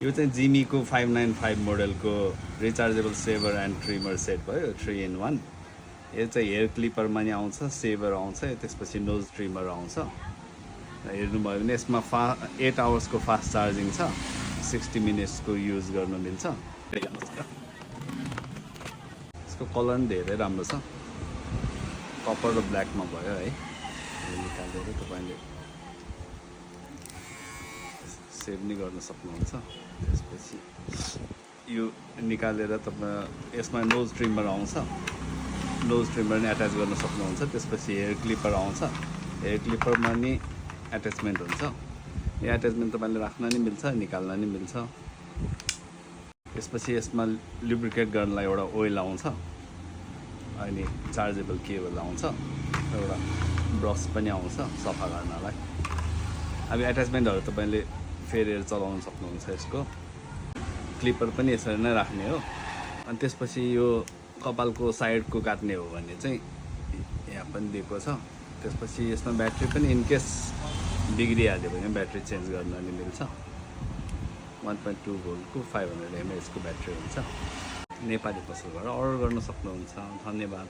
यो चाहिँ जिमीको 595 मोडलको rechargeable shaver and trimmer set भयो 3 in 1। यो चाहिँ हेयर क्लिपरमा नि आउँछ, सेभर आउँछ, त्यसपछि नोज ट्रिमर आउँछ। हेर्नुभयो भने यसमा 8 आवर्सको फास्ट चार्जिङ छ, 60 मिनट्सको युज गर्न मिल्छ। यसको कलर पनि धेरै राम्रो छ, कपर र ब्ल्याकमा भयो है। निकालेर तपाईँले सेभ नि गर्न सक्नुहुन्छ। त्यसपछि यो निकालेर तपाईँ यसमा नोज ट्रिमर आउँछ, नोज ट्रिमर नि एट्याच गर्न सक्नुहुन्छ। त्यसपछि हेयर क्लिपर आउँछ, हेयर क्लिपरमा नि एट्याचमेन्ट हुन्छ। यो एट्याचमेन्ट तपाईँले राख्न नि मिल्छ, निकाल्न नि मिल्छ। त्यसपछि यसमा लुब्रिकेट गर्नलाई एउटा ओइल आउँछ, अनि चार्जेबल केबल आउँछ, एउटा ब्रस पनि आउँछ सफा गर्नलाई। अब एट्याचमेन्टहरू तपाईँले फेरेर चलाउन सक्नुहुन्छ। यसको क्लिपर पनि यसरी नै राख्ने हो। अनि त्यसपछि यो कपालको साइडको काट्ने हो भने चाहिँ यहाँ पनि दिएको छ। त्यसपछि यसमा ब्याट्री पनि इनकेस बिग्रिहाल्यो भने ब्याट्री चेन्ज गर्न नि मिल्छ। 1.2 भोल्टको 500 mAh को ब्याट्री हुन्छ। नेपाली पसलबाट अर्डर गर्न सक्नुहुन्छ। धन्यवाद।